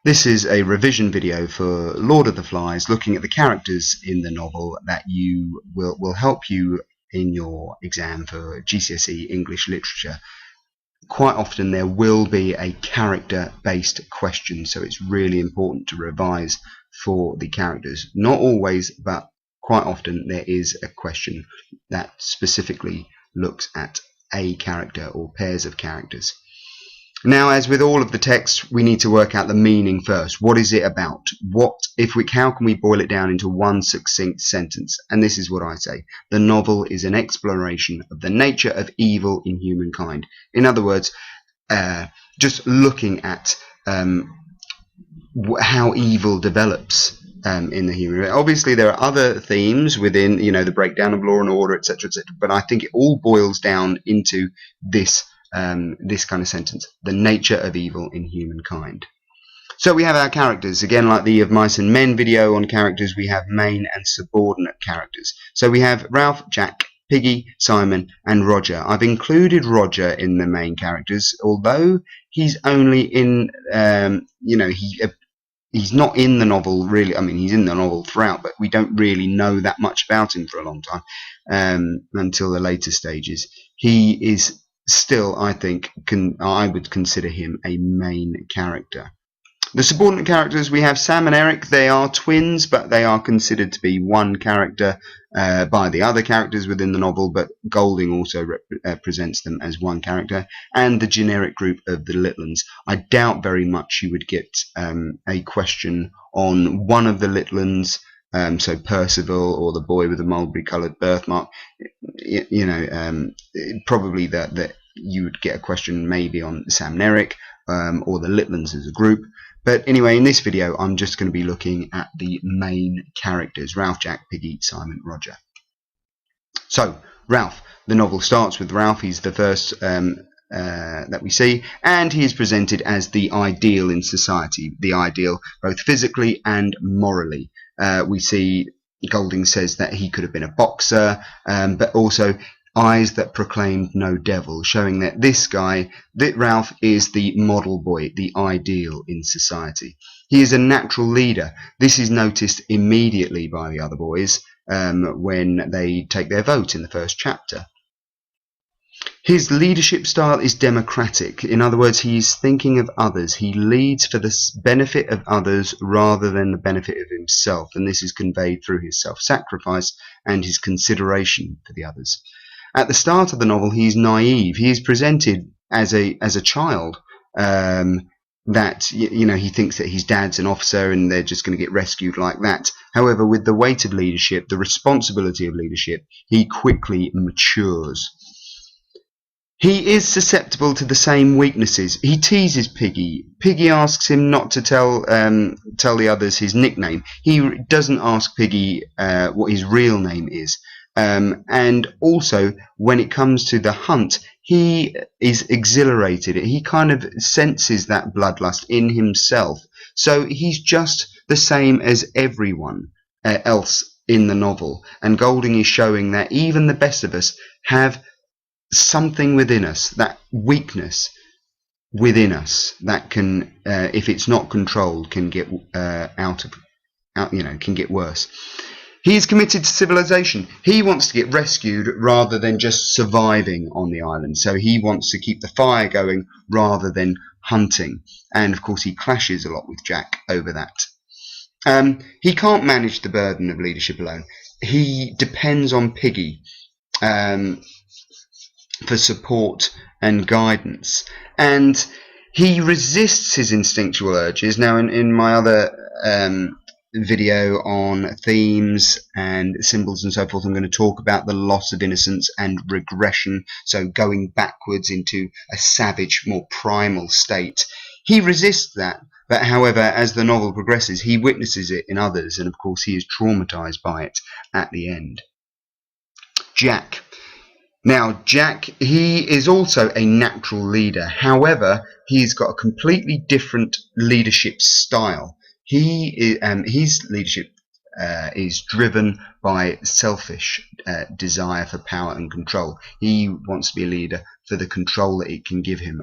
This is a revision video for Lord of the Flies, looking at the characters in the novel that you will help you in your exam for GCSE English Literature. Quite often there will be a character-based question, so it's really important to revise for the characters. Not always, but quite often there is a question that specifically looks at a character or pairs of characters. Now, as with all of the texts, we need to work out the meaning first. What is it about? How can we boil it down into one succinct sentence? And this is what I say. The novel is an exploration of the nature of evil in humankind. In other words, just looking at how evil develops in the human race. Obviously, there are other themes within, the breakdown of law and order, etc., etc. But I think it all boils down into this kind of sentence: the nature of evil in humankind. So we have our characters. Again, like the Of Mice and Men video on characters, we have main and subordinate characters. So we have Ralph, Jack, Piggy, Simon and Roger. I've included Roger in the main characters, although he's only in, he's not in the novel really. I mean, he's in the novel throughout, but we don't really know that much about him for a long time, until the later stages. He is still, I think, I would consider him a main character. The subordinate characters, we have Sam and Eric. They are twins, but they are considered to be one character by the other characters within the novel, but Golding also presents them as one character. And the generic group of the Littlands. I doubt very much you would get a question on one of the Littlands, so Percival or the boy with the mulberry-coloured birthmark. Probably that you would get a question maybe on Sam and Eric, or the Littlands as a group. But anyway, in this video, I'm just going to be looking at the main characters: Ralph, Jack, Piggy, Simon, Roger. So, Ralph. The novel starts with Ralph. He's the first that we see, and he is presented as the ideal in society, the ideal both physically and morally. We see Golding says that he could have been a boxer, but also eyes that proclaimed no devil, showing that that Ralph is the model boy, the ideal in society. He is a natural leader. This is noticed immediately by the other boys when they take their vote in the first chapter. His leadership style is democratic. In other words, he's thinking of others. He leads for the benefit of others rather than the benefit of himself, and this is conveyed through his self-sacrifice and his consideration for the others. At the start of the novel, he's naive. He is presented as a child, that he thinks that his dad's an officer and they're just going to get rescued like that. However, with the weight of leadership, the responsibility of leadership, he quickly matures. He is susceptible to the same weaknesses. He teases Piggy. Piggy asks him not to tell the others his nickname. He doesn't ask Piggy what his real name is. And also, when it comes to the hunt, he is exhilarated. He kind of senses that bloodlust in himself. So he's just the same as everyone else in the novel. And Golding is showing that even the best of us have something within us, that weakness within us that can, if it's not controlled, can get can get worse. He is committed to civilization. He wants to get rescued rather than just surviving on the island. So he wants to keep the fire going rather than hunting. And of course he clashes a lot with Jack over that. He can't manage the burden of leadership alone. He depends on Piggy for support and guidance. And he resists his instinctual urges. Now in my other video on themes and symbols and so forth, I'm going to talk about the loss of innocence and regression, so going backwards into a savage, more primal state. He resists that, but however, as the novel progresses, he witnesses it in others, and of course he is traumatized by it at the end. Jack. Now, Jack, he is also a natural leader. However, he's got a completely different leadership style. His leadership is driven by selfish desire for power and control. He wants to be a leader for the control that it can give him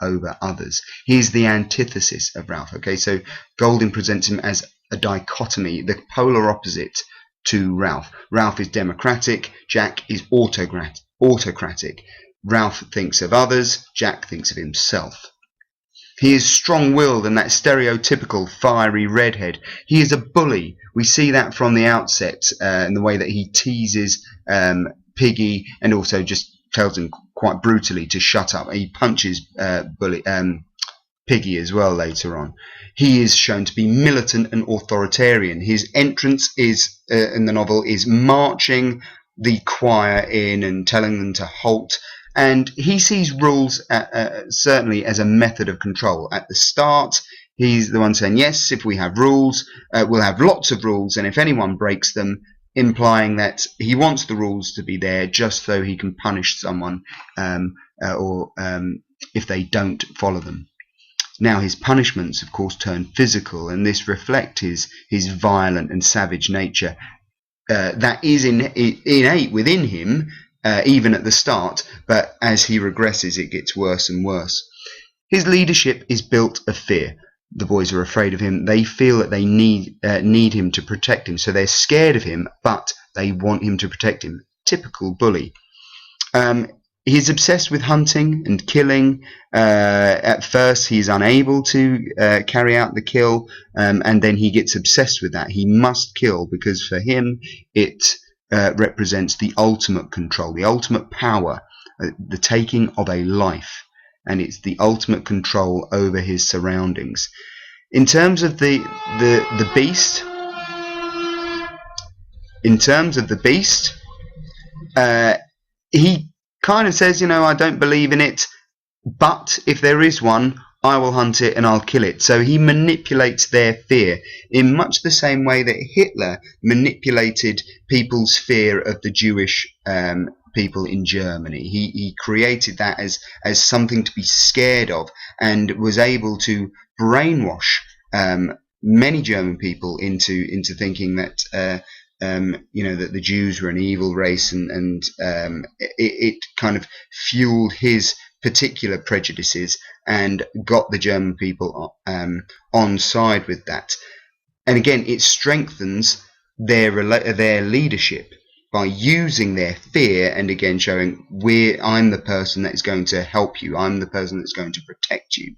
over others. He's the antithesis of Ralph. Okay, so Golding presents him as a dichotomy, the polar opposite to Ralph. Ralph is democratic, Jack is autocratic. Ralph thinks of others, Jack thinks of himself. He is strong-willed and that stereotypical fiery redhead. He is a bully. We see that from the outset in the way that he teases Piggy and also just tells him quite brutally to shut up. He punches Piggy as well later on. He is shown to be militant and authoritarian. His entrance is in the novel is marching the choir in and telling them to halt. And he sees rules certainly as a method of control. At the start, he's the one saying, yes, if we have rules, we'll have lots of rules, and if anyone breaks them, implying that he wants the rules to be there just so he can punish someone or if they don't follow them. Now, his punishments, of course, turn physical, and this reflects his violent and savage nature that is innate within him, even at the start, but as he regresses it gets worse and worse. His leadership is built of fear. The boys are afraid of him. They feel that they need him to protect him, so they're scared of him, but they want him to protect him. Typical bully. He's obsessed with hunting and killing. At first he's unable to carry out the kill, and then he gets obsessed with that. He must kill because for him it represents the ultimate control, the ultimate power, the taking of a life, and it's the ultimate control over his surroundings. In terms of the beast, he kind of says, I don't believe in it, but if there is one, I will hunt it and I'll kill it. So he manipulates their fear in much the same way that Hitler manipulated people's fear of the Jewish people in Germany. He created that as something to be scared of, and was able to brainwash many German people into thinking that that the Jews were an evil race, and it kind of fueled his particular prejudices and got the German people on side with that. And again, it strengthens their leadership by using their fear, and again showing I'm the person that is going to help you, I'm the person that's going to protect you.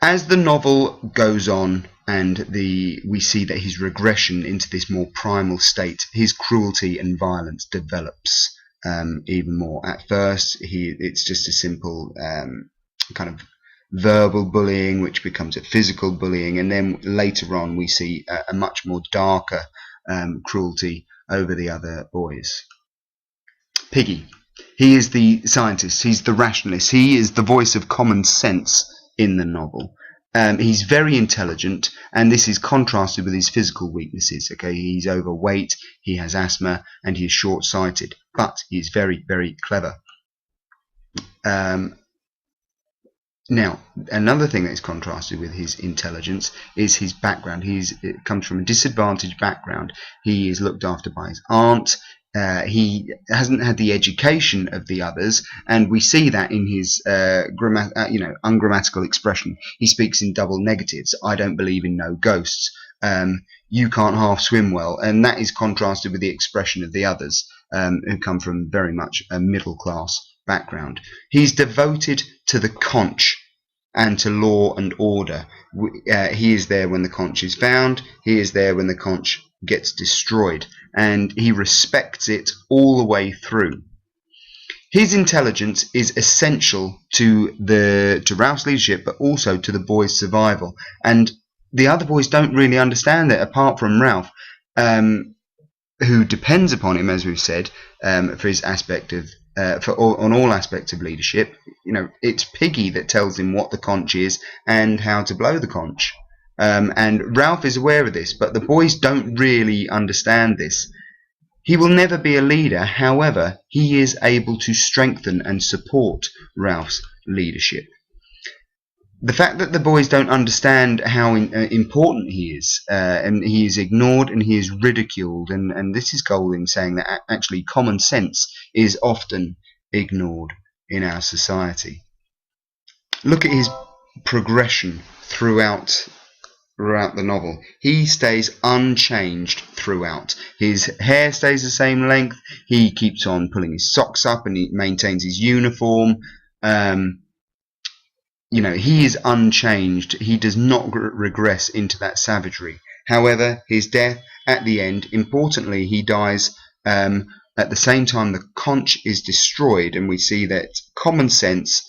As the novel goes on and we see that his regression into this more primal state, his cruelty and violence develops even more. At first, it's just a simple kind of verbal bullying, which becomes a physical bullying, and then later on we see a much more darker cruelty over the other boys. Piggy. He is the scientist, he's the rationalist, he is the voice of common sense in the novel. He's very intelligent, and this is contrasted with his physical weaknesses. Okay, he's overweight, he has asthma, and he is short-sighted, but he's very, very clever. Now, another thing that is contrasted with his intelligence is his background. He comes from a disadvantaged background. He is looked after by his aunt. He hasn't had the education of the others, and we see that in his ungrammatical expression. He speaks in double negatives. I don't believe in no ghosts. You can't half swim well, and that is contrasted with the expression of the others, who come from very much a middle class background. He's devoted to the conch and to law and order. He is there when the conch is found. He is there when the conch gets destroyed, and he respects it all the way through. His intelligence is essential to Ralph's leadership, but also to the boys' survival. And the other boys don't really understand it, apart from Ralph, who depends upon him, as we've said, for his aspect of on all aspects of leadership. It's Piggy that tells him what the conch is and how to blow the conch. And Ralph is aware of this, but the boys don't really understand this. He will never be a leader, however, he is able to strengthen and support Ralph's leadership. The fact that the boys don't understand how important he is, and he is ignored and he is ridiculed, and this is Golding saying that actually common sense is often ignored in our society. Look at his progression throughout the novel. He stays unchanged throughout. His hair stays the same length. He keeps on pulling his socks up and he maintains his uniform. He is unchanged. He does not regress into that savagery. However, his death at the end, importantly, he dies at the same time the conch is destroyed, and we see that common sense,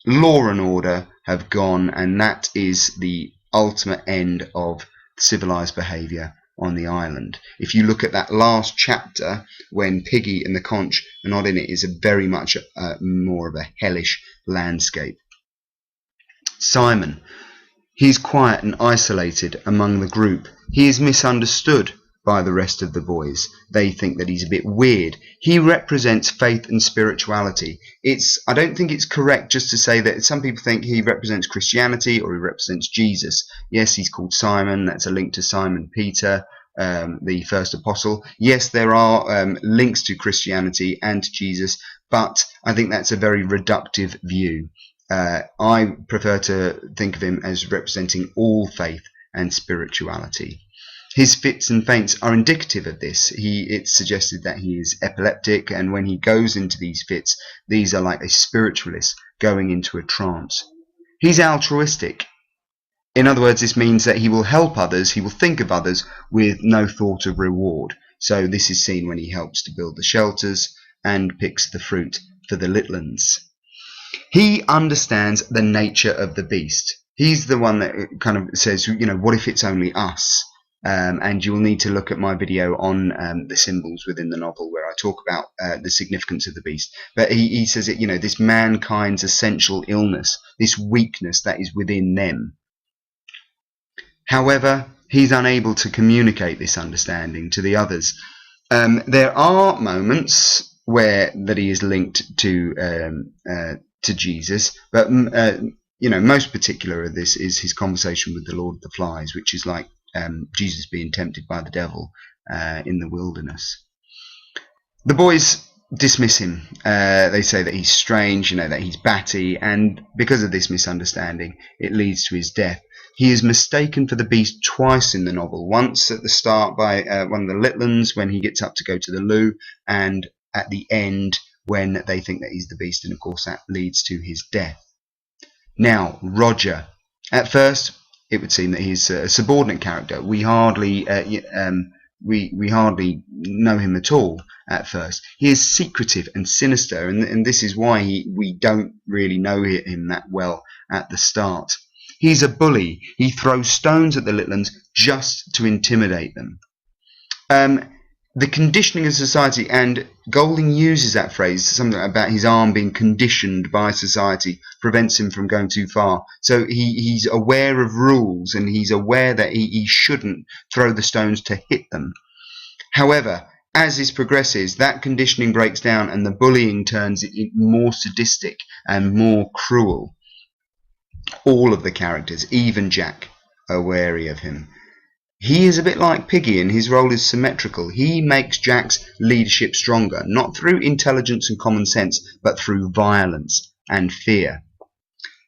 law and order have gone, and that is the ultimate end of civilized behavior on the island. If you look at that last chapter, when Piggy and the conch are not in it, is a very much more of a hellish landscape. Simon. He's quiet and isolated among the group. He is misunderstood by the rest of the boys. They think that he's a bit weird. He represents faith and spirituality. I don't think it's correct just to say that some people think he represents Christianity or he represents Jesus. Yes, he's called Simon. That's a link to Simon Peter, the first apostle. Yes, there are links to Christianity and to Jesus, but I think that's a very reductive view. I prefer to think of him as representing all faith and spirituality. His fits and faints are indicative of this. It's suggested that he is epileptic, and when he goes into these fits, these are like a spiritualist going into a trance. He's altruistic. In other words, this means that he will help others, he will think of others with no thought of reward. So this is seen when he helps to build the shelters and picks the fruit for the litlins. He understands the nature of the beast. He's the one that kind of says, what if it's only us? And you'll need to look at my video on the symbols within the novel where I talk about the significance of the beast. But he says it, this mankind's essential illness, this weakness that is within them. However, he's unable to communicate this understanding to the others. There are moments that he is linked to Jesus, but most particular of this is his conversation with the Lord of the Flies, which is like Jesus being tempted by the devil in the wilderness. The boys dismiss him. They say that he's strange, that he's batty, and because of this misunderstanding, it leads to his death. He is mistaken for the beast twice in the novel. Once at the start by one of the litlins when he gets up to go to the loo, and at the end when they think that he's the beast, and of course that leads to his death. Now, Roger. At first, it would seem that he's a subordinate character. We hardly we hardly know him at all at first. He is secretive and sinister, and this is why we don't really know him that well at the start. He's a bully. He throws stones at the litlins just to intimidate them. The conditioning of society, and Golding uses that phrase, something about his arm being conditioned by society, prevents him from going too far. So he's aware of rules, and he's aware that he shouldn't throw the stones to hit them. However, as this progresses, that conditioning breaks down and the bullying turns more sadistic and more cruel. All of the characters, even Jack, are wary of him. He is a bit like Piggy, and his role is symmetrical. He makes Jack's leadership stronger, not through intelligence and common sense, but through violence and fear.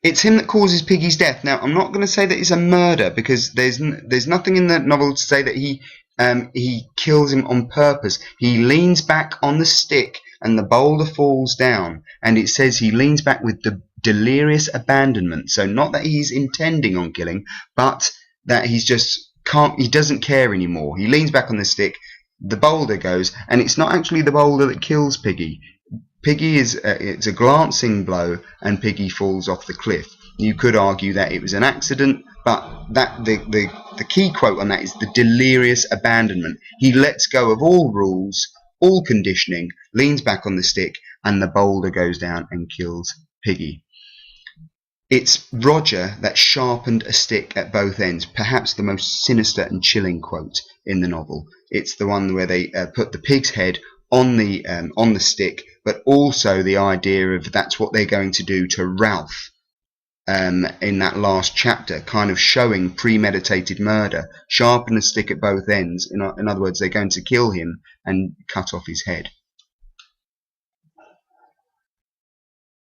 It's him that causes Piggy's death. Now, I'm not going to say that it's a murder, because there's nothing in the novel to say that he kills him on purpose. He leans back on the stick, and the boulder falls down, and it says he leans back with delirious abandonment. So not that he's intending on killing, but that he doesn't care anymore. He leans back on the stick, the boulder goes, and it's not actually the boulder that kills Piggy. Piggy it's a glancing blow, and Piggy falls off the cliff. You could argue that it was an accident, but the key quote on that is the delirious abandonment. He lets go of all rules, all conditioning, leans back on the stick, and the boulder goes down and kills Piggy. It's Roger that sharpened a stick at both ends, perhaps the most sinister and chilling quote in the novel. It's the one where they put the pig's head on the stick, but also the idea of that's what they're going to do to Ralph in that last chapter, kind of showing premeditated murder, sharpen a stick at both ends. In other words, they're going to kill him and cut off his head.